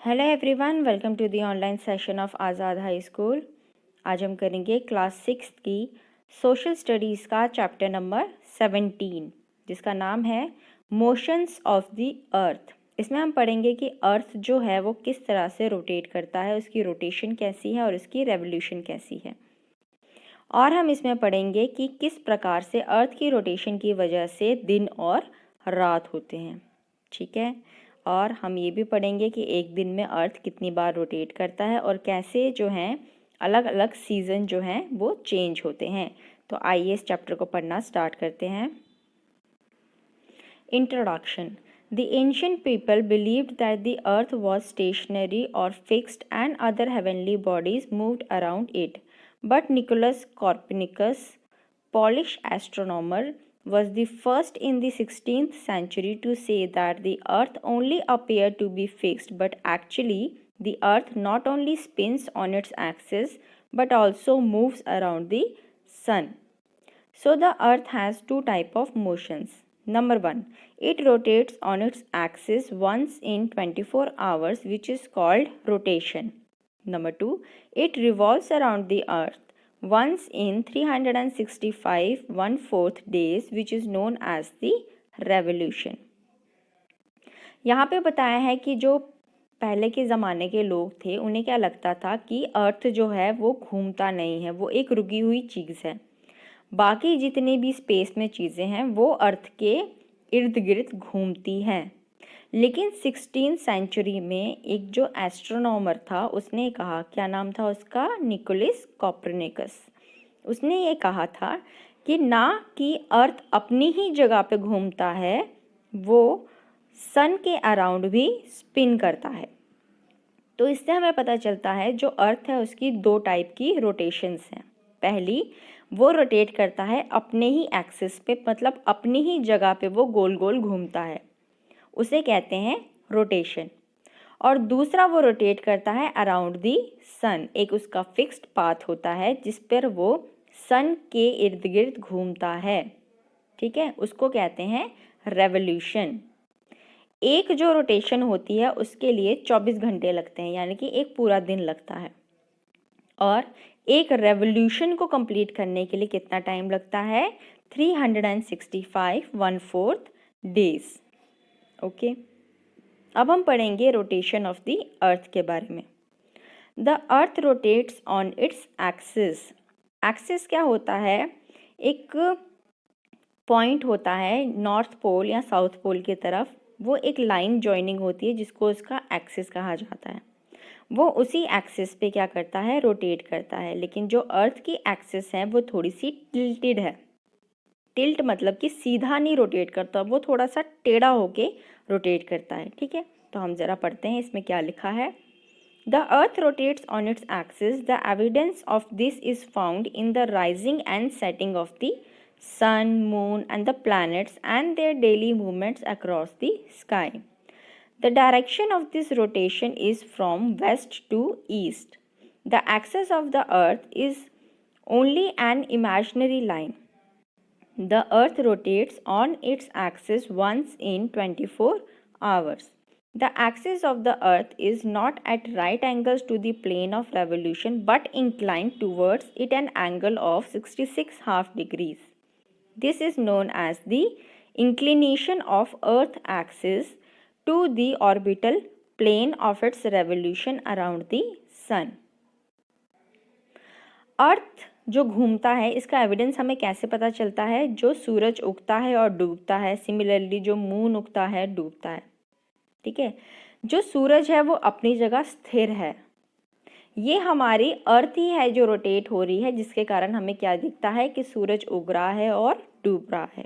Hello everyone, welcome to the online session of Azad high school. आज हम करेंगे class 6 की सोशल स्टडीज़ का चैप्टर नंबर 17, जिसका नाम है मोशंस ऑफ द अर्थ। इसमें हम पढ़ेंगे कि अर्थ जो है वो किस तरह से रोटेट करता है, उसकी रोटेशन कैसी है और उसकी रेवोल्यूशन कैसी है। और हम इसमें पढ़ेंगे कि किस प्रकार से अर्थ की रोटेशन की वजह से दिन और रात होते हैं। ठीक है, और हम ये भी पढ़ेंगे कि एक दिन में अर्थ कितनी बार रोटेट करता है और कैसे जो हैं अलग अलग सीज़न जो हैं वो चेंज होते हैं। तो आइए इस चैप्टर को पढ़ना स्टार्ट करते हैं। Introduction. The ancient people believed that the earth was stationary or fixed and other heavenly bodies moved around it. But Nicholas Copernicus, Polish astronomer, was the first in the 16th century to say that the earth only appeared to be fixed, but actually the earth not only spins on its axis but also moves around the sun. So the earth has two types of motions. Number 1, it rotates on its axis once in 24 hours, which is called rotation. Number 2, it revolves around the earth once in 365 1/4 days, which is known as the revolution. यहाँ पे बताया है कि जो पहले के ज़माने के लोग थे उन्हें क्या लगता था कि अर्थ जो है वो घूमता नहीं है, वो एक रुकी हुई चीज़ है। बाकी जितनी भी स्पेस में चीज़ें हैं वो अर्थ के इर्द गिर्द घूमती हैं। लेकिन 16th सेंचुरी में एक जो एस्ट्रोनॉमर था उसने कहा, क्या नाम था उसका, निकोलस कॉपरनिकस। उसने ये कहा था कि ना कि अर्थ अपनी ही जगह पे घूमता है, वो सन के अराउंड भी स्पिन करता है। तो इससे हमें पता चलता है जो अर्थ है उसकी दो टाइप की रोटेशंस हैं। पहली, वो रोटेट करता है अपने ही एक्सिस पे, मतलब अपनी ही जगह पे वो गोल गोल घूमता है, उसे कहते हैं रोटेशन। और दूसरा, वो रोटेट करता है अराउंड दी सन, एक उसका फिक्स्ड पाथ होता है जिस पर वो सन के इर्द गिर्द घूमता है। ठीक है, उसको कहते हैं रेवोल्यूशन। एक जो रोटेशन होती है उसके लिए 24 घंटे लगते हैं, यानी कि एक पूरा दिन लगता है। और एक रेवोल्यूशन को कंप्लीट करने के लिए कितना टाइम लगता है, 365 1/4 डेज। ओके, अब हम पढ़ेंगे रोटेशन ऑफ द अर्थ के बारे में। The earth rotates on its axis. Axis क्या होता है, एक पॉइंट होता है नॉर्थ पोल या साउथ पोल की तरफ, वो एक लाइन जॉइनिंग होती है जिसको उसका एक्सिस कहा जाता है। वो उसी एक्सिस पे क्या करता है, रोटेट करता है। लेकिन जो अर्थ की एक्सिस है वो थोड़ी सी टिल्टेड है। टिल्ट मतलब कि सीधा नहीं रोटेट करता, वो थोड़ा सा टेढ़ा होके रोटेट करता है। ठीक है, तो हम ज़रा पढ़ते हैं इसमें क्या लिखा है। The earth rotates on its axis. The evidence of this is found in the rising and setting of the sun, moon and the planets and their daily movements across the sky. The direction of this rotation is from west to east. The axis of the earth is only an imaginary line. The earth rotates on its axis once in 24 hours. The axis of the earth is not at right angles to the plane of revolution but inclined towards it an angle of 66.5 degrees. This is known as the inclination of Earth axis to the orbital plane of its revolution around the sun. अर्थ जो घूमता है इसका evidence हमें कैसे पता चलता है, जो सूरज उगता है और डूबता है, सिमिलरली जो मून उगता है डूबता है। ठीक है, जो सूरज है वो अपनी जगह स्थिर है, ये हमारी अर्थ ही है जो रोटेट हो रही है, जिसके कारण हमें क्या दिखता है कि सूरज उग रहा है और डूब रहा है।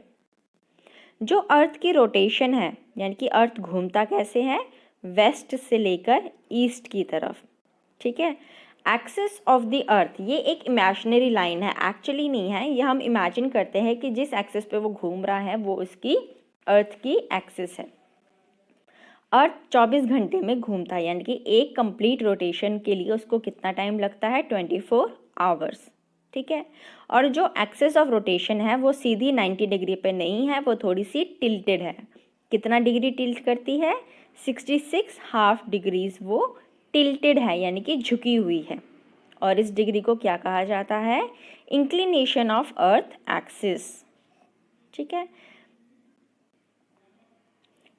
जो अर्थ की रोटेशन है, यानी कि अर्थ घूमता कैसे है, वेस्ट से लेकर ईस्ट की तरफ। ठीक है, एक्सिस ऑफ द अर्थ ये एक इमेजिनरी लाइन है, एक्चुअली नहीं है, ये हम इमेजिन करते हैं कि जिस एक्सिस पे वो घूम रहा है वो उसकी अर्थ की एक्सिस है। अर्थ 24 घंटे में घूमता है, यानी कि एक कंप्लीट रोटेशन के लिए उसको कितना टाइम लगता है, 24 आवर्स। ठीक है, और जो एक्सिस ऑफ रोटेशन है वो सीधी 90 डिग्री पे नहीं है, वो थोड़ी सी टिल्टेड है। कितना डिग्री टिल्ट करती है, 66 हाफ डिग्रीज वो टिल्टेड है यानी कि झुकी हुई है, और इस डिग्री को क्या कहा जाता है? Inclination of earth axis. ठीक है।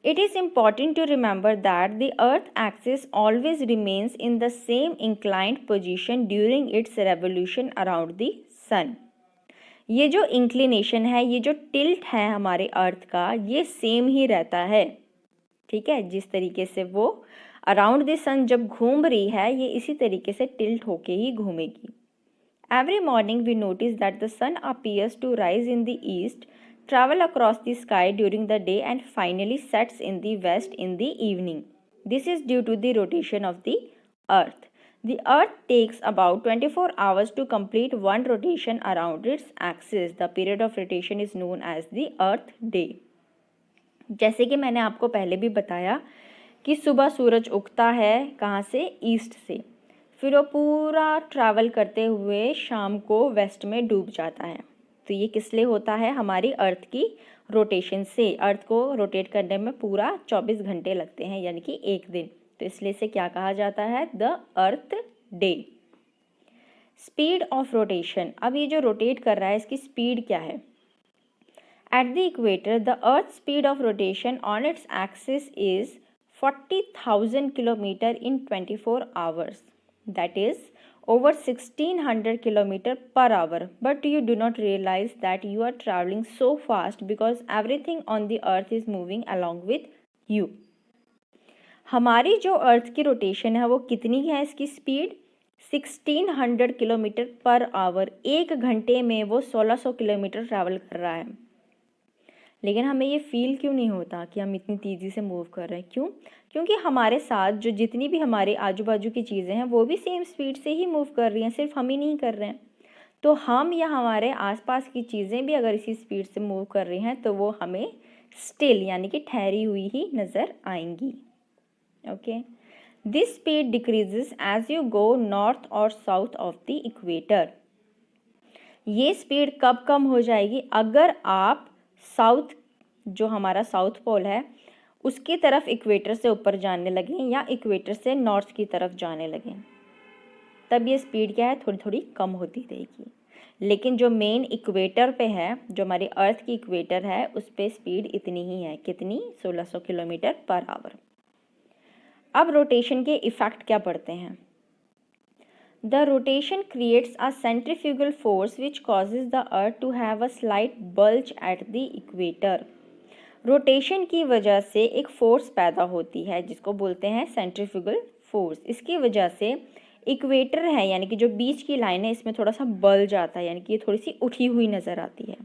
It is important to remember that the earth axis always remains in the same inclined position during its revolution around the sun. ये जो इंक्लिनेशन है, ये जो टिल्ट है हमारे अर्थ का, ये सेम ही रहता है। ठीक है, जिस तरीके से वो अराउंड द सन जब घूम रही है, ये इसी तरीके से टिल्ट होके ही घूमेगी। Every morning we notice that the sun appears to rise in the east, travel across the sky during the day and finally sets in the west in the evening. This is due to the rotation of the earth. The earth takes about 24 hours to complete one rotation around its axis. The period of rotation is known as the earth day. जैसे कि मैंने आपको पहले भी बताया कि सुबह सूरज उगता है कहाँ से? ईस्ट से, फिर वो पूरा ट्रैवल करते हुए शाम को वेस्ट में डूब जाता है। तो ये किस लिए होता है? हमारी अर्थ की रोटेशन से। अर्थ को रोटेट करने में पूरा 24 घंटे लगते हैं, यानी कि एक दिन। तो इसलिए से क्या कहा जाता है? The earth day. Speed of rotation. अब ये जो रोटेट कर रहा है, इसकी स्पीड क्या है? Eight the equator the earth speed of rotation on its axis is 40,000 kilometre in 24 hours. That is over 1600 km per hour, but you do not realize that you are traveling so fast because everything on the earth is moving along with you. हमारी जो अर्थ की rotation है वो कितनी है? इसकी speed 1600 kilometre per hour. एक घंटे में वो 1600 किलोमीटर ट्रैवल कर रहा है। लेकिन हमें ये फील क्यों नहीं होता कि हम इतनी तेज़ी से मूव कर रहे हैं? क्यों? क्योंकि हमारे साथ जो जितनी भी हमारे आजू बाजू की चीज़ें हैं वो भी सेम स्पीड से ही मूव कर रही हैं, सिर्फ हम ही नहीं कर रहे हैं। तो हम या हमारे आसपास की चीज़ें भी अगर इसी स्पीड से मूव कर रही हैं तो वो हमें स्टिल यानी कि ठहरी हुई ही नज़र आएंगी। Okay, this speed decreases as you go north और साउथ ऑफ द इक्वेटर। ये स्पीड कब कम हो जाएगी? अगर आप साउथ, जो हमारा साउथ पोल है, उसकी तरफ इक्वेटर से ऊपर जाने लगें या इक्वेटर से नॉर्थ की तरफ जाने लगें, तब ये स्पीड क्या है? थोड़ी थोड़ी कम होती रहेगी। लेकिन जो मेन इक्वेटर पे है, जो हमारी अर्थ की इक्वेटर है, उस पे स्पीड इतनी ही है। कितनी? 1600 किलोमीटर पर आवर। अब रोटेशन के इफ़ेक्ट क्या पड़ते हैं? The rotation creates a centrifugal force which causes the earth to have a slight bulge at the equator. Rotation की वजह से एक फोर्स पैदा होती है जिसको बोलते हैं सेंट्रीफ्यूगल फोर्स। इसकी वजह से इक्वेटर है यानी कि जो बीच की लाइन है, इसमें थोड़ा सा बल्ज आता है, यानी कि ये थोड़ी सी उठी हुई नज़र आती है।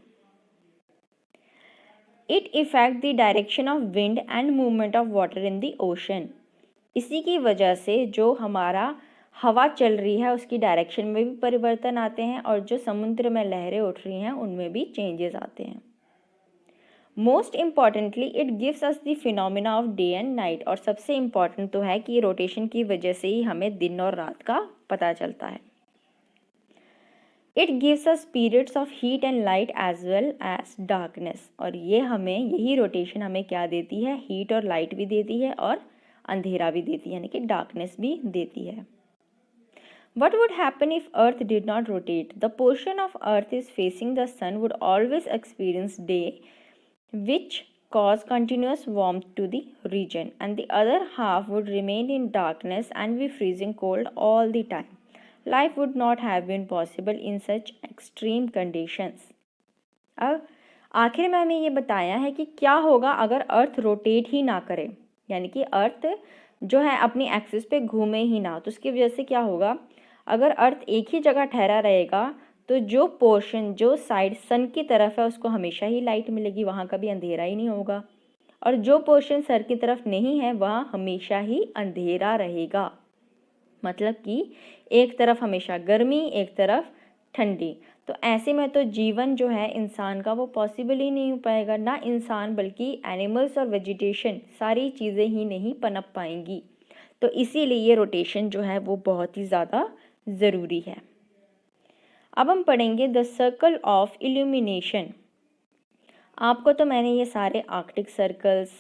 It effect the direction of wind and movement of water in the ocean. इसी की वजह से जो हमारा हवा चल रही है उसकी डायरेक्शन में भी परिवर्तन आते हैं, और जो समुद्र में लहरें उठ रही हैं उनमें भी चेंजेस आते हैं। Most importantly it gives us the phenomena of day and night. और सबसे इम्पॉर्टेंट तो है कि रोटेशन की वजह से ही हमें दिन और रात का पता चलता है। It gives us periods of heat and light as well as darkness. और ये हमें, यही रोटेशन हमें क्या देती है? हीट और लाइट भी देती है और अंधेरा भी देती है, यानी कि डार्कनेस भी देती है। What would happen if Earth did not rotate? The portion of Earth is facing the sun would always experience day, which cause continuous warmth to the region, and the other half would remain in darkness and be freezing cold all the time. Life would not have been possible in such extreme conditions. अब आखिर में हमें ये बताया है कि क्या होगा अगर अर्थ रोटेट ही ना करे, यानी कि अर्थ जो है अपनी एक्सिस पे घूमे ही ना। तो उसकी वजह से क्या होगा? अगर अर्थ एक ही जगह ठहरा रहेगा तो जो पोर्शन, जो साइड सन की तरफ है, उसको हमेशा ही लाइट मिलेगी, वहाँ कभी अंधेरा ही नहीं होगा। और जो पोर्शन सर की तरफ नहीं है वहाँ हमेशा ही अंधेरा रहेगा। मतलब कि एक तरफ हमेशा गर्मी, एक तरफ ठंडी। तो ऐसे में तो जीवन जो है इंसान का वो पॉसिबल ही नहीं हो पाएगा। ना इंसान बल्कि एनिमल्स और वेजिटेशन, सारी चीज़ें ही नहीं पनप पाएंगी। तो इसीलिए ये रोटेशन जो है वो बहुत ही ज़्यादा ज़रूरी है। अब हम पढ़ेंगे द सर्कल ऑफ इल्यूमिनेशन। आपको तो मैंने ये सारे Arctic circles,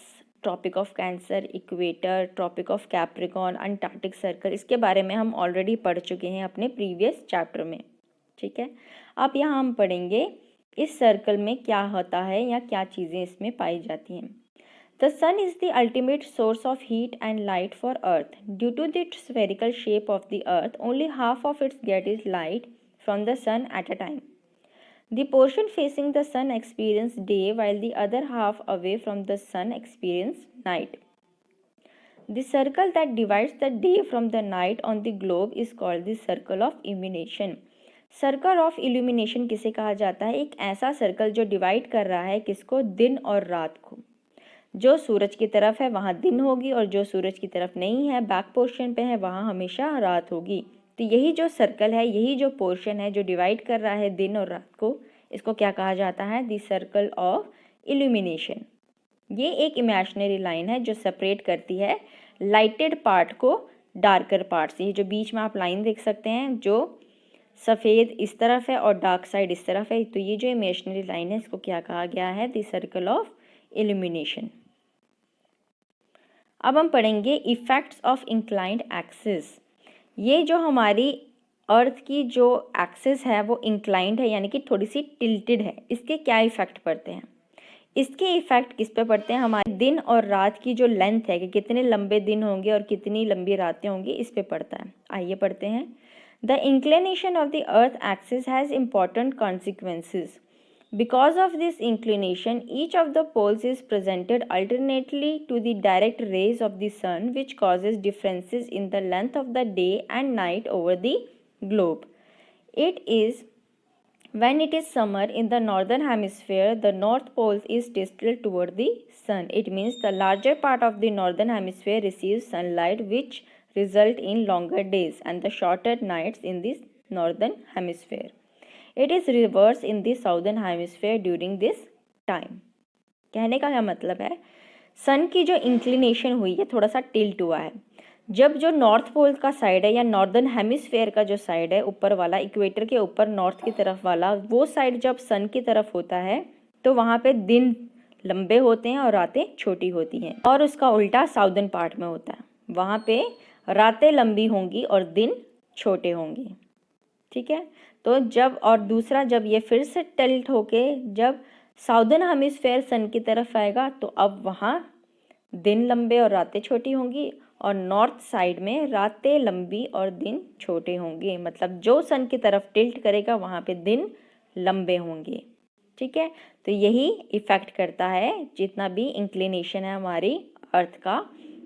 tropic of Cancer, equator, tropic of Capricorn, Antarctic circle, इसके बारे में हम ऑलरेडी पढ़ चुके हैं अपने प्रीवियस चैप्टर में। ठीक है, अब यहाँ हम पढ़ेंगे इस सर्कल में क्या होता है या क्या चीज़ें इसमें पाई जाती हैं। The sun is the ultimate source of heat and light for earth. Due to the spherical shape of the earth, only half of its get is light from the sun at a time. The portion facing the sun experience day, while the other half away from the sun experience night. The circle that divides the day from the night on the globe is called the circle of illumination. Circle of illumination किसे कहा जाता है? एक ऐसा circle जो divide कर रहा है किसको? दिन और रात को। जो सूरज की तरफ है वहाँ दिन होगी और जो सूरज की तरफ नहीं है, बैक पोर्शन पे है, वहाँ हमेशा रात होगी। तो यही जो सर्कल है, यही जो पोर्शन है जो डिवाइड कर रहा है दिन और रात को, इसको क्या कहा जाता है? The circle of illumination. ये एक इमेजिनरी लाइन है जो सेपरेट करती है लाइटेड पार्ट को डार्कर पार्ट से। ये जो बीच में आप लाइन देख सकते हैं, जो सफ़ेद इस तरफ है और डार्क साइड इस तरफ है, तो ये जो इमेजिनरी लाइन है इसको क्या कहा गया है? The circle of illumination. अब हम पढ़ेंगे इफ़ेक्ट्स ऑफ इंक्लाइंड एक्सिस। ये जो हमारी अर्थ की जो एक्सिस है वो इंक्लाइंड है, यानी कि थोड़ी सी टिल्टेड है। इसके क्या इफ़ेक्ट पड़ते हैं? इसके इफ़ेक्ट किस पे पड़ते हैं? हमारे दिन और रात की जो लेंथ है कि कितने लंबे दिन होंगे और कितनी लंबी रातें होंगी, इस पे पड़ता है। आइए पढ़ते हैं। The inclination of the earth axis has important consequences. Because of this inclination, each of the poles is presented alternately to the direct rays of the sun, which causes differences in the length of the day and night over the globe. It is when it is summer in the northern hemisphere, the north pole is tilted toward the sun. It means the larger part of the northern hemisphere receives sunlight, which result in longer days and the shorter nights in this northern hemisphere. It is reverse in the southern hemisphere during this time. कहने का क्या मतलब है? सन की जो inclination हुई है, थोड़ा सा टिल्ट हुआ है। जब जो नॉर्थ पोल का साइड है या नॉर्दर्न हेमिस्फेयर का जो साइड है, ऊपर वाला, इक्वेटर के ऊपर नॉर्थ की तरफ वाला, वो साइड जब सन की तरफ होता है तो वहाँ पे दिन लंबे होते हैं और रातें छोटी होती हैं। और उसका उल्टा साउदर्न पार्ट में होता है, वहाँ पे रातें लंबी होंगी और दिन छोटे होंगे। ठीक है, तो जब और दूसरा जब ये फिर से टिल्ट होके जब साउदर्न हेमिस्फेयर सन की तरफ आएगा तो अब वहाँ दिन लंबे और रातें छोटी होंगी, और नॉर्थ साइड में रातें लंबी और दिन छोटे होंगे। मतलब जो सन की तरफ टिल्ट करेगा वहाँ पे दिन लंबे होंगे। ठीक है, तो यही इफ़ेक्ट करता है जितना भी इंक्लिनेशन है हमारी अर्थ का,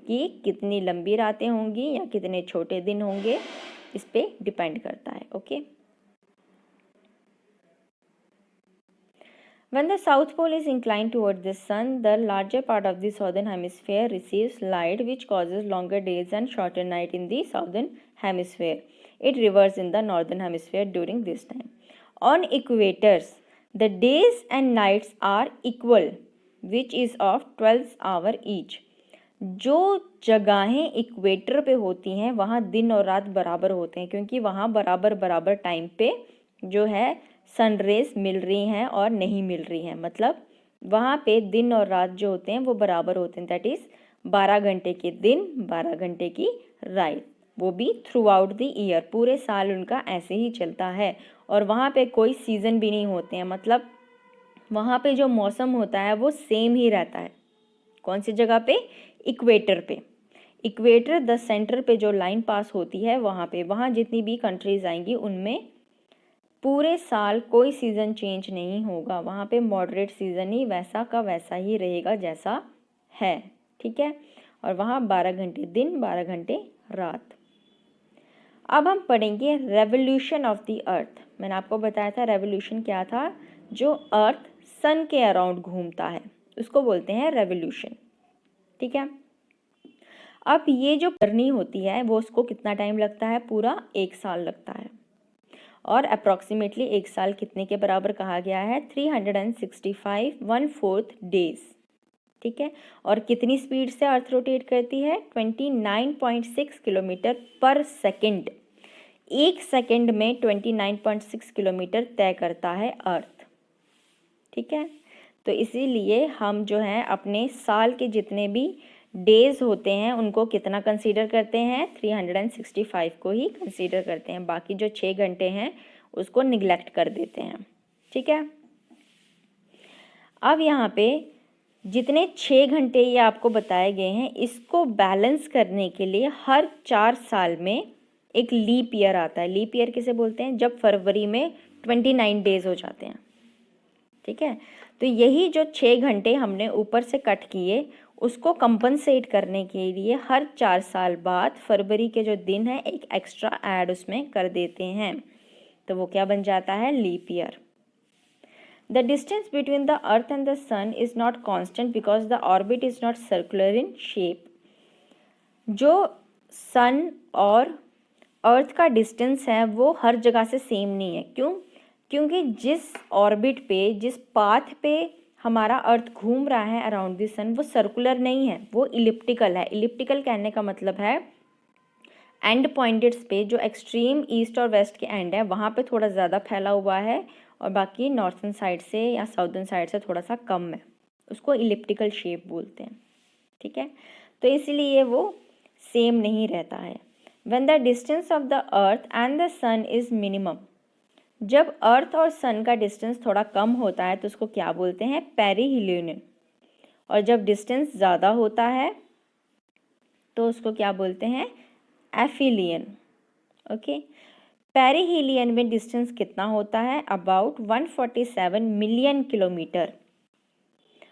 कि कितनी लंबी रातें होंगी या कितने छोटे दिन होंगे, इस पे डिपेंड करता है। Okay, when the south pole is inclined toward the sun, the larger part of the southern hemisphere receives light, which causes longer days and shorter night in the southern hemisphere. It reverses in the northern hemisphere during this time. On equators, the days and nights are equal, which is of 12 hours each. जो जगहें equator पे होती हैं वहाँ दिन और रात बराबर होते हैं, क्योंकि वहाँ बराबर बराबर टाइम पे जो है सन रेज मिल रही हैं और नहीं मिल रही हैं। मतलब वहाँ पे दिन और रात जो होते हैं वो बराबर होते हैं। दैट इज़ 12 घंटे के दिन, 12 घंटे की रात, वो भी थ्रू आउट द ईयर, पूरे साल उनका ऐसे ही चलता है। और वहाँ पे कोई सीज़न भी नहीं होते हैं, मतलब वहाँ पे जो मौसम होता है वो सेम ही रहता है। कौन सी जगह पे? इक्वेटर पे। इक्वेटर द सेंटर पे जो लाइन पास होती है वहाँ पे, वहाँ जितनी भी कंट्रीज़ आएंगी उनमें पूरे साल कोई सीज़न चेंज नहीं होगा। वहाँ पे मॉडरेट सीज़न ही वैसा का वैसा ही रहेगा जैसा है। ठीक है, और वहाँ 12 घंटे दिन, 12 घंटे रात। अब हम पढ़ेंगे रेवोल्यूशन ऑफ द अर्थ। मैंने आपको बताया था रेवोल्यूशन क्या था? जो अर्थ सन के अराउंड घूमता है उसको बोलते हैं रेवोल्यूशन। ठीक है, अब ये जो करनी होती है वो उसको कितना टाइम लगता है? पूरा 1 साल लगता है। और अप्रॉक्सीमेटली 1 साल कितने के बराबर कहा गया है? 365 1/4 डेज। ठीक है, और कितनी स्पीड से अर्थ रोटेट करती है? 29.6 किलोमीटर पर सेकेंड। 1 सेकेंड में 29.6 किलोमीटर तय करता है अर्थ। ठीक है, तो इसीलिए हम जो है अपने साल के जितने भी डेज़ होते हैं उनको कितना कंसीडर करते हैं, 365 को ही कंसीडर करते हैं। बाकी जो 6 घंटे हैं उसको निगलेक्ट कर देते हैं। ठीक है, अब यहाँ पे जितने 6 घंटे ये आपको बताए गए हैं, इसको बैलेंस करने के लिए हर 4 साल में एक लीप ईयर आता है। लीप ईयर किसे बोलते हैं? जब फरवरी में 29 डेज़ हो जाते हैं। ठीक है, तो यही जो 6 घंटे हमने ऊपर से कट किए उसको कंपनसेट करने के लिए हर 4 साल बाद फरवरी के जो दिन हैं एक एक्स्ट्रा ऐड उसमें कर देते हैं, तो वो क्या बन जाता है? Leap year. The distance between the earth and the sun is not constant because the orbit is not circular in shape. जो सन और अर्थ का डिस्टेंस है वो हर जगह से सेम नहीं है। क्यों? क्योंकि जिस ऑर्बिट पे, जिस पाथ पे हमारा अर्थ घूम रहा है अराउंड द सन, वो सर्कुलर नहीं है, वो इलिप्टिकल है। इलिप्टिकल कहने का मतलब है एंड पॉइंटेड्स पे, जो एक्सट्रीम ईस्ट और वेस्ट के एंड है वहाँ पे थोड़ा ज़्यादा फैला हुआ है और बाकी नॉर्थन साइड से या साउदर्न साइड से थोड़ा सा कम है, उसको इलिप्टिकल शेप बोलते हैं। ठीक है, तो इसलिए वो सेम नहीं रहता है। When the distance of the earth and the sun is minimum, जब अर्थ और सन का डिस्टेंस थोड़ा कम होता है तो उसको क्या बोलते हैं? पेरिहिलियन। और जब डिस्टेंस ज़्यादा होता है तो उसको क्या बोलते हैं? एफिलियन। ओके, पेरिहिलियन में डिस्टेंस कितना होता है? About 147 million kilometre.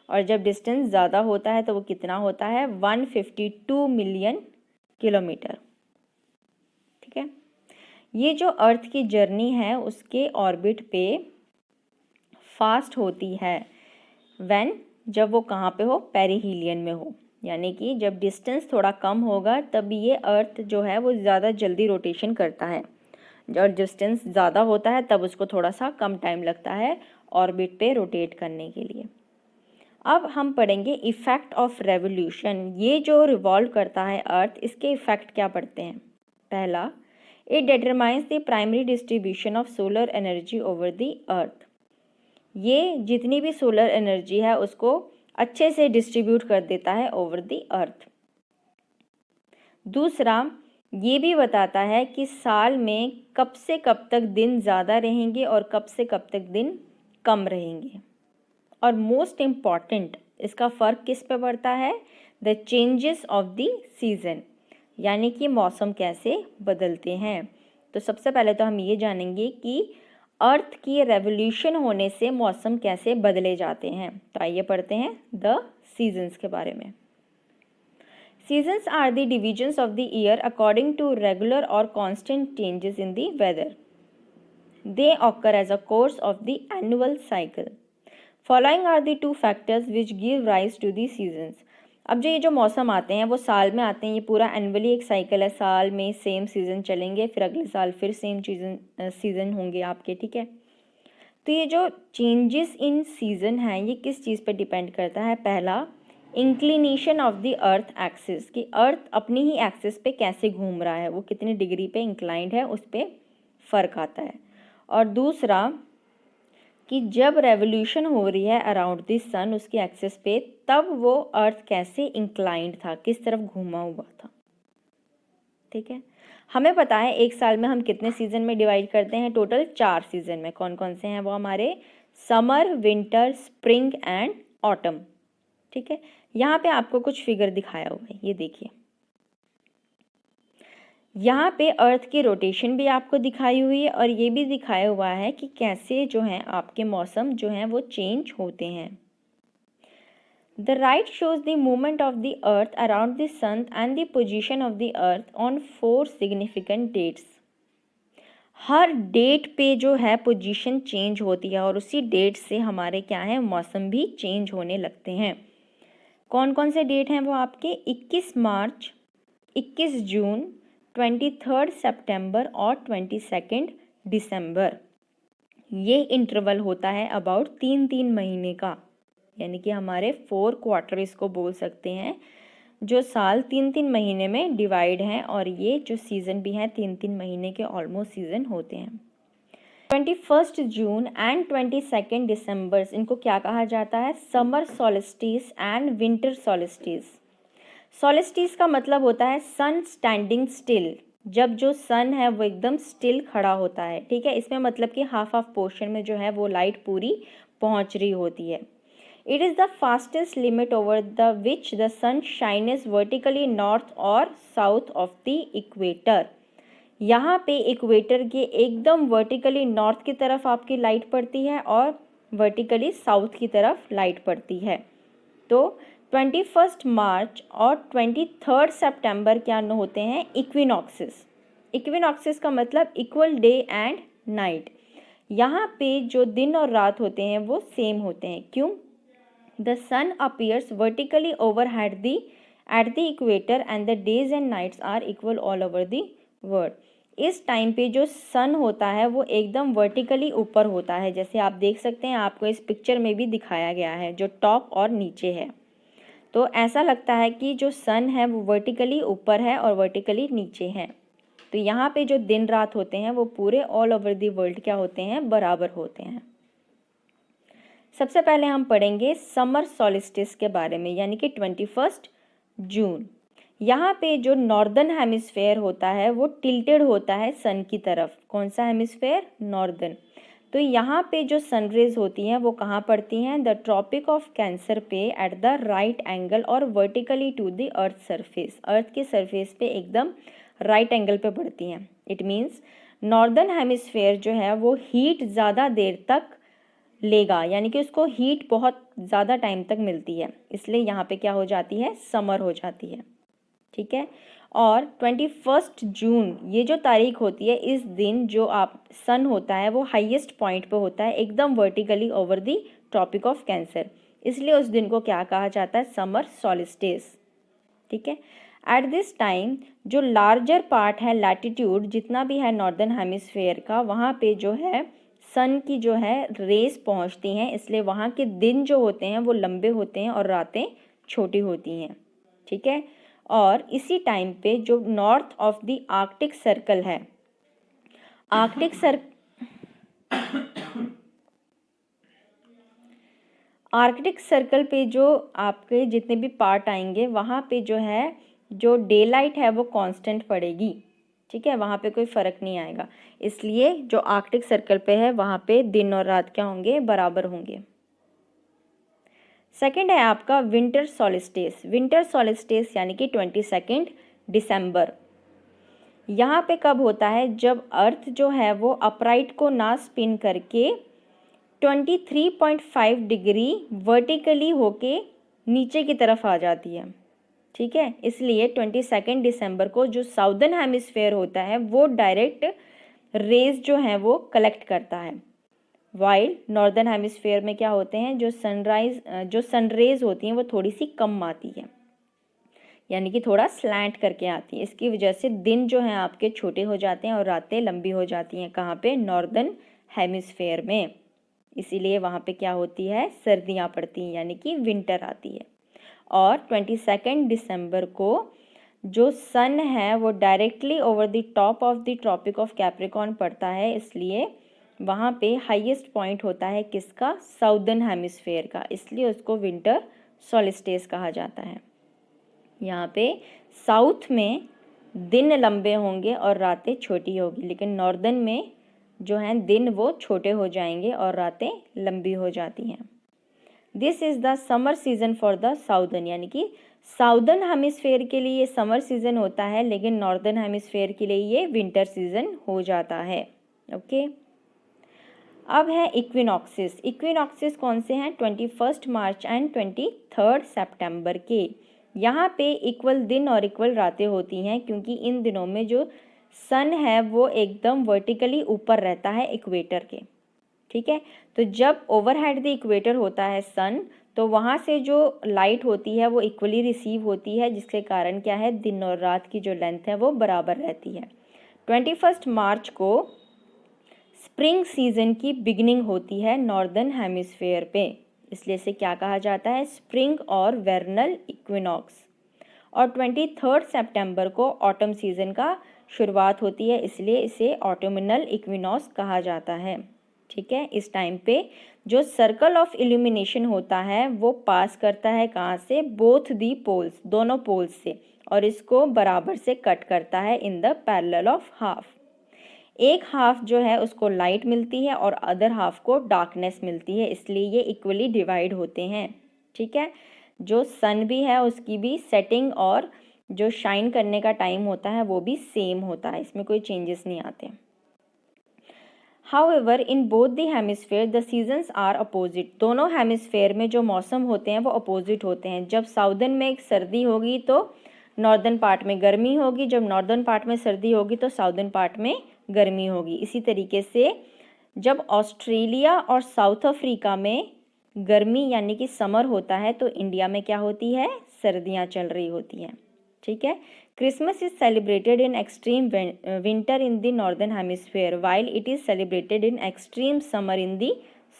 और जब डिस्टेंस ज़्यादा होता है तो वो कितना होता है? 152 मिलियन किलोमीटर। ठीक है, ये जो अर्थ की जर्नी है उसके ऑर्बिट पे फास्ट होती है व्हेन, जब वो कहाँ पे हो? पेरिहिलियन में हो। यानी कि जब डिस्टेंस थोड़ा कम होगा तब ये अर्थ जो है वो ज़्यादा जल्दी रोटेशन करता है, और डिस्टेंस ज़्यादा होता है तब उसको थोड़ा सा कम टाइम लगता है ऑर्बिट पे रोटेट करने के लिए। अब हम पढ़ेंगे इफ़ेक्ट ऑफ रेवोल्यूशन। ये जो रिवॉल्व करता है अर्थ, इसके इफ़ेक्ट क्या पढ़ते हैं? पहला, it determines the primary distribution of solar energy over the earth. ये जितनी भी सोलर एनर्जी है उसको अच्छे से डिस्ट्रीब्यूट कर देता है ओवर द अर्थ। दूसरा, ये भी बताता है कि साल में कब से कब तक दिन ज़्यादा रहेंगे और कब से कब तक दिन कम रहेंगे। और मोस्ट इम्पॉर्टेंट, इसका फ़र्क किस पे पड़ता है? The changes of the season, यानी कि मौसम कैसे बदलते हैं। तो सबसे पहले तो हम ये जानेंगे कि अर्थ की रेवोल्यूशन होने से मौसम कैसे बदले जाते हैं। तो आइए पढ़ते हैं द सीजन्स के बारे में। Seasons are the divisions of the year according to regular or constant changes in the weather. They occur as a course of the annual cycle. Following are the two factors which give rise to the seasons. अब जो ये जो मौसम आते हैं वो साल में आते हैं, ये पूरा एनुअली एक साइकिल है। साल में सेम सीज़न चलेंगे, फिर अगले साल फिर सेम सीज़न होंगे आपके। ठीक है, तो ये जो चेंजेस इन सीज़न हैं ये किस चीज़ पर डिपेंड करता है? पहला, inclination of the earth axis, कि अर्थ अपनी ही एक्सिस पे कैसे घूम रहा है, वो कितनी डिग्री पे इंक्लाइंड है, उस पर फ़र्क आता है। और दूसरा कि जब रेवोल्यूशन हो रही है अराउंड द सन उसकी एक्सिस पे, तब वो अर्थ कैसे इंक्लाइंड था, किस तरफ घूमा हुआ था। ठीक है, हमें पता है एक साल में हम कितने सीज़न में डिवाइड करते हैं? टोटल 4 सीज़न में। कौन कौन से हैं वो? हमारे summer, winter, spring and autumn. ठीक है, यहाँ पे आपको कुछ फिगर दिखाया हुआ है, ये देखिए। यहाँ पे अर्थ की रोटेशन भी आपको दिखाई हुई है और ये भी दिखाया हुआ है कि कैसे जो हैं आपके मौसम जो हैं वो चेंज होते हैं। The right shows the movement of the earth around the sun and the position of the earth on 4 significant dates. हर डेट पे जो है पोजीशन चेंज होती है और उसी डेट से हमारे क्या है? मौसम भी चेंज होने लगते हैं। कौन कौन से डेट हैं वो आपके? 21 मार्च, 21 जून, 23 सितंबर और 22 दिसंबर। ये इंटरवल होता है अबाउट 3-3 महीने का, यानी कि हमारे 4 क्वार्टर इसको बोल सकते हैं, जो साल 3-3 महीने में डिवाइड हैं। और ये जो सीज़न भी हैं 3-3 महीने के ऑलमोस्ट सीज़न होते हैं। 21 जून एंड 22 दिसंबर, इनको क्या कहा जाता है? Summer solstice and winter solstice. Solstice का मतलब होता है सन स्टैंडिंग स्टिल, जब जो सन है वो एकदम स्टिल खड़ा होता है, ठीक है। इसमें मतलब कि हाफ ऑफ पोर्शन में जो है वो लाइट पूरी पहुंच रही होती है। It is the fastest limit over the which the sun shines vertically north और साउथ ऑफ द इक्वेटर। यहाँ पे इक्वेटर के एकदम वर्टिकली नॉर्थ की तरफ आपकी लाइट पड़ती है और वर्टिकली साउथ की तरफ लाइट पड़ती है। तो 21 मार्च और 23 सितंबर क्या होते हैं? इक्विनॉक्सेस। इक्विनॉक्सेस का मतलब इक्वल डे एंड नाइट। यहाँ पे जो दिन और रात होते हैं वो सेम होते हैं। क्यों? The sun appears vertically over at the equator and the days and nights are equal all over the world. इस टाइम पे जो सन होता है वो एकदम वर्टिकली ऊपर होता है, जैसे आप देख सकते हैं, आपको इस पिक्चर में भी दिखाया गया है, जो टॉप और नीचे है। तो ऐसा लगता है कि जो सन है वो वर्टिकली ऊपर है और वर्टिकली नीचे है। तो यहाँ पे जो दिन रात होते हैं वो पूरे ऑल ओवर दी वर्ल्ड क्या होते हैं? बराबर होते हैं। सबसे पहले हम पढ़ेंगे समर सॉलिस्टिस के बारे में, यानी कि 21 जून। यहाँ पे जो नॉर्दर्न हेमिस्फेयर होता है वो टिल्टेड होता है सन की तरफ। कौन सा हेमिस्फेयर? नॉर्दर्न। तो यहाँ पे जो सनरेज होती हैं वो कहाँ पड़ती हैं? द ट्रॉपिक ऑफ कैंसर पे एट द राइट एंगल और vertically to the earth surface. Earth के सरफेस पे एकदम राइट एंगल पे पड़ती हैं। इट मीन्स नॉर्दर्न हेमिस्फेयर जो है वो हीट ज़्यादा देर तक लेगा, यानी कि उसको हीट बहुत ज़्यादा टाइम तक मिलती है, इसलिए यहाँ पे क्या हो जाती है? समर हो जाती है, ठीक है। और 21 जून ये जो तारीख होती है, इस दिन जो आप सन होता है वो हाईएस्ट पॉइंट पे होता है, एकदम vertically over the Tropic of Cancer, इसलिए उस दिन को क्या कहा जाता है? समर सॉलिस्टिस, ठीक है। एट दिस टाइम जो लार्जर पार्ट है, लैटिट्यूड जितना भी है नॉर्दर्न हेमिस्फेयर का, वहाँ पे जो है सन की जो है रेस पहुँचती हैं, इसलिए वहाँ के दिन जो होते हैं वो लंबे होते हैं और रातें छोटी होती हैं, ठीक है। और इसी टाइम पे जो north of the Arctic circle है, आर्कटिक सर्कल पे जो आपके जितने भी पार्ट आएंगे वहाँ पे जो है जो डे लाइट है वो कांस्टेंट पड़ेगी, ठीक है, वहाँ पे कोई फ़र्क नहीं आएगा। इसलिए जो आर्कटिक सर्कल पे है वहाँ पे दिन और रात क्या होंगे? बराबर होंगे। सेकंड है आपका विंटर सॉलिस्टिस। विंटर सॉलिस्टिस यानी कि 22 दिसंबर। यहाँ पे कब होता है? जब अर्थ जो है वो अपराइट को ना स्पिन करके 23.5 डिग्री वर्टिकली होके नीचे की तरफ आ जाती है, ठीक है। इसलिए 22 दिसंबर को जो साउदर्न हेमिस्फेयर होता है वो डायरेक्ट रेज जो है वो कलेक्ट करता है, वाइल नॉर्दर्न हेमिस्फेयर में क्या होते हैं? जो सनरेज होती हैं वो थोड़ी सी कम आती है, यानी कि थोड़ा स्लैंट करके आती है। इसकी वजह से दिन जो हैं आपके छोटे हो जाते हैं और रातें लंबी हो जाती हैं। कहाँ पे? नॉर्दर्न हेमिस्फेयर में। इसीलिए वहाँ पे क्या होती है? सर्दियाँ पड़ती हैं, यानी कि विंटर आती है। और 22 दिसंबर को जो सन है वो directly over the top of the Tropic of Capricorn पड़ता है, इसलिए वहाँ पे हाईएस्ट पॉइंट होता है किसका? साउदर्न हेमिस्फेयर का, इसलिए उसको विंटर सॉलिस्टिस कहा जाता है। यहाँ पे साउथ में दिन लंबे होंगे और रातें छोटी होगी, लेकिन नॉर्दर्न में जो हैं दिन वो छोटे हो जाएंगे और रातें लंबी हो जाती हैं। This is the summer season for the southern, यानी कि साउदर्न हेमिस्फेयर के लिए ये समर सीज़न होता है, लेकिन नॉर्दर्न हेमिस्फेयर के लिए ये विंटर सीज़न हो जाता है। ओके, अब है इक्विनॉक्सिस। इक्विनॉक्सिस कौन से हैं? 21 मार्च एंड 23 सितंबर के। यहाँ पे इक्वल दिन और इक्वल रातें होती हैं, क्योंकि इन दिनों में जो सन है वो एकदम वर्टिकली ऊपर रहता है इक्वेटर के, ठीक है। तो जब ओवरहेड द इक्वेटर होता है सन, तो वहाँ से जो लाइट होती है वो इक्वली रिसीव होती है, जिसके कारण क्या है? दिन और रात की जो लेंथ है वो बराबर रहती है। 21 मार्च को स्प्रिंग सीजन की बिगिनिंग होती है नॉर्दर्न हेमिस्फेयर पे, इसलिए इसे क्या कहा जाता है? स्प्रिंग और वेर्नल इक्विनॉक्स। और 23 सितंबर को ऑटम सीजन का शुरुआत होती है, इसलिए इसे ऑटोमिनल इक्विनॉक्स कहा जाता है। ठीक है, इस टाइम पे जो सर्कल ऑफ इल्यूमिनेशन होता है वो पास करता है कहाँ से, बोथ दी पोल्स, दोनों पोल्स से, और इसको बराबर से कट करता है in the parallel of half. एक हाफ जो है उसको लाइट मिलती है और अदर हाफ को डार्कनेस मिलती है, इसलिए ये इक्वली डिवाइड होते हैं। ठीक है, जो सन भी है उसकी भी सेटिंग और जो शाइन करने का टाइम होता है वो भी सेम होता है, इसमें कोई चेंजेस नहीं आते। However, in both the hemisphere the seasons are opposite। दोनों हेमिस्फेयर में जो मौसम होते हैं वो अपोजिट होते हैं। जब साउदर्न में सर्दी होगी तो नॉर्दर्न पार्ट में गर्मी होगी, जब नॉर्दर्न पार्ट में सर्दी होगी तो साउदर्न पार्ट में गर्मी होगी। इसी तरीके से जब ऑस्ट्रेलिया और साउथ अफ्रीका में गर्मी यानी कि समर होता है तो इंडिया में क्या होती है, सर्दियाँ चल रही होती हैं। ठीक है, Christmas is celebrated in extreme winter in the northern hemisphere while it is celebrated in extreme summer in the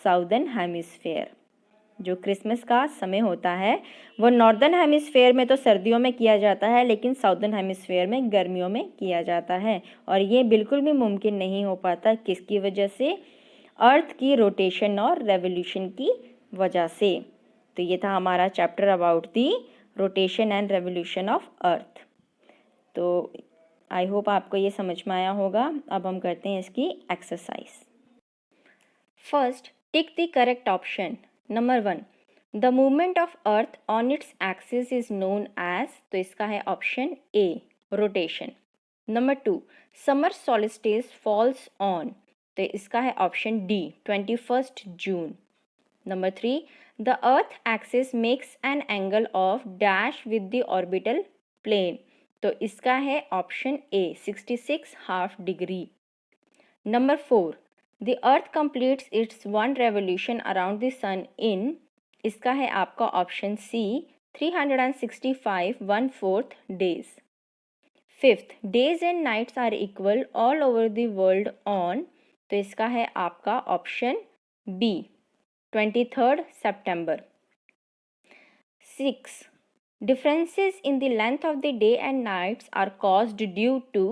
southern hemisphere. जो क्रिसमस का समय होता है वो नॉर्दर्न हेमिस्फेयर में तो सर्दियों में किया जाता है, लेकिन साउदर्न हेमिस्फेयर में गर्मियों में किया जाता है। और ये बिल्कुल भी मुमकिन नहीं हो पाता, किसकी वजह से, अर्थ की रोटेशन और रेवोल्यूशन की वजह से। तो ये था हमारा chapter about the rotation and revolution of earth. तो आई होप आपको ये समझ में आया होगा। अब हम करते हैं इसकी exercise. First, tick the correct option. Number 1, the movement of earth on its axis is known as, तो इसका है option A, rotation. Number 2, summer solstice falls on, तो इसका है option D, 21 June. Number 3, the earth axis makes an angle of dash with the orbital plane, तो इसका है option A, 66 half degree. Number 4, the earth completes its one revolution around the sun in, इसका है आपका option C, 365 1/4 days. Fifth, days and nights are equal all over the world on, तो इसका है आपका ऑप्शन बी, 23 सितंबर। 6, differences in the length of the day and nights are caused due to,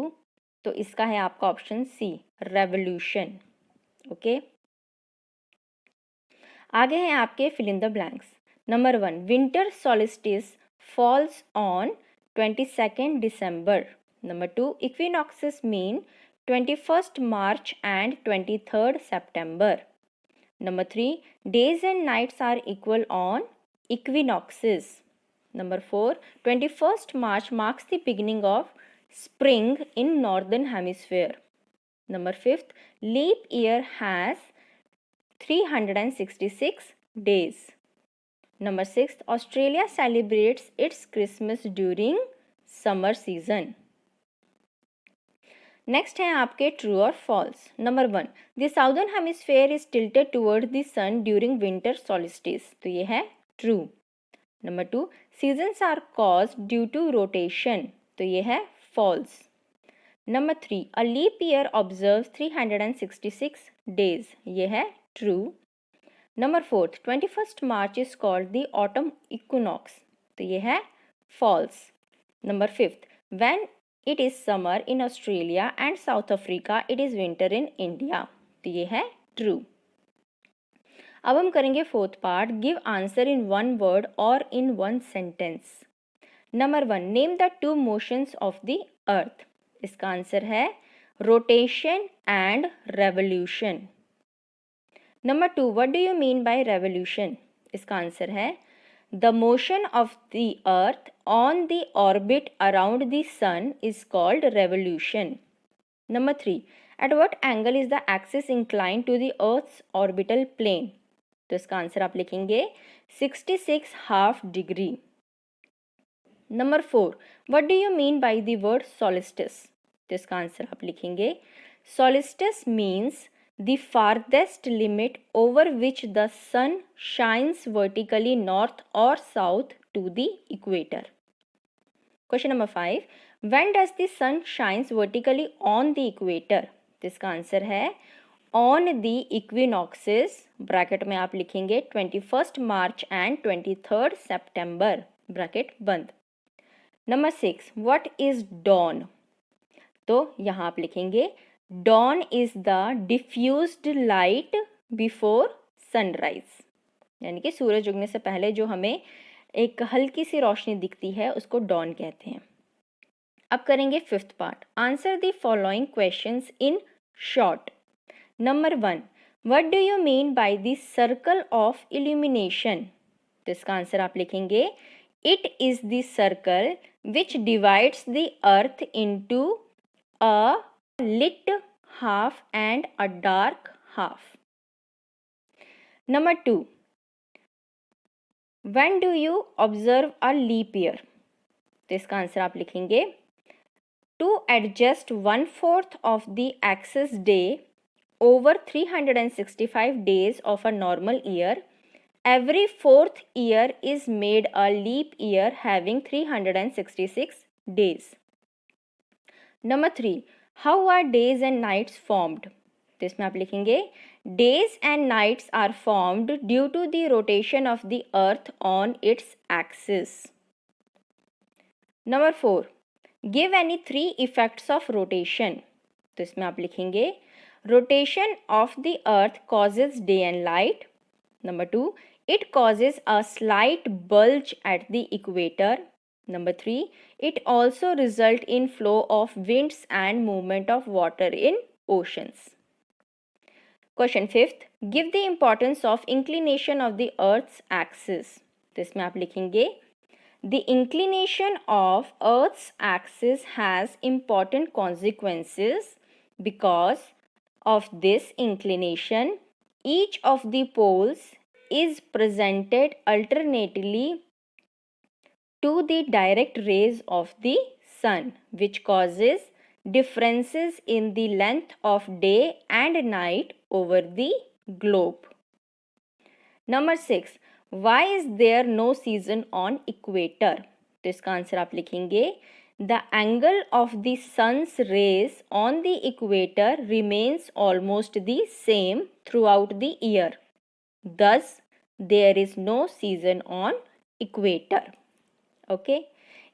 तो इसका है आपका ऑप्शन सी, revolution। ओके, आगे हैं आपके fill in the blanks. Number 1, winter solstice falls on 22 दिसंबर। Number 2, equinoxes mean 21 March and 23 सितंबर। Number 3, days and nights are equal on equinoxes. Number 4, 21st March marks the beginning of spring in northern hemisphere. Number 5th, leap year has 366 days. Number 6th, Australia celebrates its Christmas during summer season. Next है आपके true और false. Number 1, the southern hemisphere is tilted toward the sun during winter solstice, तो ये है true. Number 2, seasons are caused due to rotation, तो ये है false. Number 3, a leap year observe 366 days, ये है true. Number 4, 21 March is called the autumn equinox, तो ये है false. Number 5, when it is summer in Australia and South Africa, it is winter in India, तो ये है true. अब हम करेंगे fourth part, give answer in one word और in one sentence. Number 1, name the two motions of the earth, इसका answer है rotation and revolution. Number 2, what do you mean by revolution, इसका आंसर है the motion of the earth on the orbit around the sun is called revolution. Number 3, at what angle is the axis inclined to the earth's orbital plane, तो इसका answer आप लिखेंगे 66 half degree. Number 4, what do you mean by the word solstice, तो इसका answer आप लिखेंगे solstice means the farthest limit over which the sun shines vertically north or south to the equator. Question number 5, when does the sun shines vertically on the equator, तो इसका answer है on the equinoxes, bracket में आप लिखेंगे 21 March and 23 सितंबर, bracket बंद। Number 6, what is dawn? तो यहाँ आप लिखेंगे dawn is the diffused light before sunrise, यानी कि सूरज उगने से पहले जो हमें एक हल्की सी रोशनी दिखती है उसको डॉन कहते हैं। अब करेंगे 5th part, answer the following questions in short. Number 1, what do you mean by the circle of illumination? तो इसका आंसर आप लिखेंगे it is the circle which divides the earth into a lit half and a dark half. Number 2, when do you observe a leap year? तो इसका answer आप लिखेंगे to adjust 1/4 of the axis day over 365 days of a normal year, every 4th year is made a leap year having 366 days. Number 3, how are days and nights formed? तो इसमें आप लिखेंगे days and nights are formed due to the rotation of the earth on its axis. Number 4, give any 3 effects of rotation. तो इसमें आप लिखेंगे rotation of the earth causes day and light. Number 2, it causes a slight bulge at the equator. Number 3, it also results in flow of winds and movement of water in oceans. Question 5th, give the importance of inclination of the earth's axis. तो इसमें आप लिखेंगे the inclination of earth's axis has important consequences. Because of this inclination, each of the poles is presented alternately to the direct rays of the sun, which causes differences in the length of day and night over the globe. Number 6, why is there no season on equator? तो इसका answer आप लिखेंगे the angle of the sun's rays on the equator remains almost the same throughout the year. Thus, there is no season on equator. Okay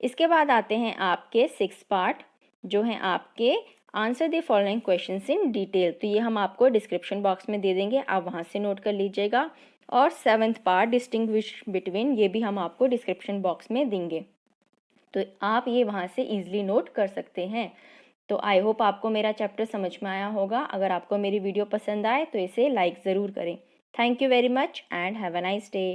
इसके बाद आते हैं आपके 6 part जो हैं आपके answer the following questions in detail. तो ये हम आपको डिस्क्रिप्शन बॉक्स में दे देंगे, आप वहाँ से नोट कर लीजिएगा। और 7th पार्ट डिस्टिंग्विश बिटवीन, ये भी हम आपको डिस्क्रिप्शन बॉक्स में देंगे, तो आप ये वहाँ से ईजिली नोट कर सकते हैं। तो आई होप आपको मेरा चैप्टर समझ में आया होगा। अगर आपको मेरी वीडियो पसंद आए तो इसे लाइक ज़रूर करें। Thank you very much and have a nice day.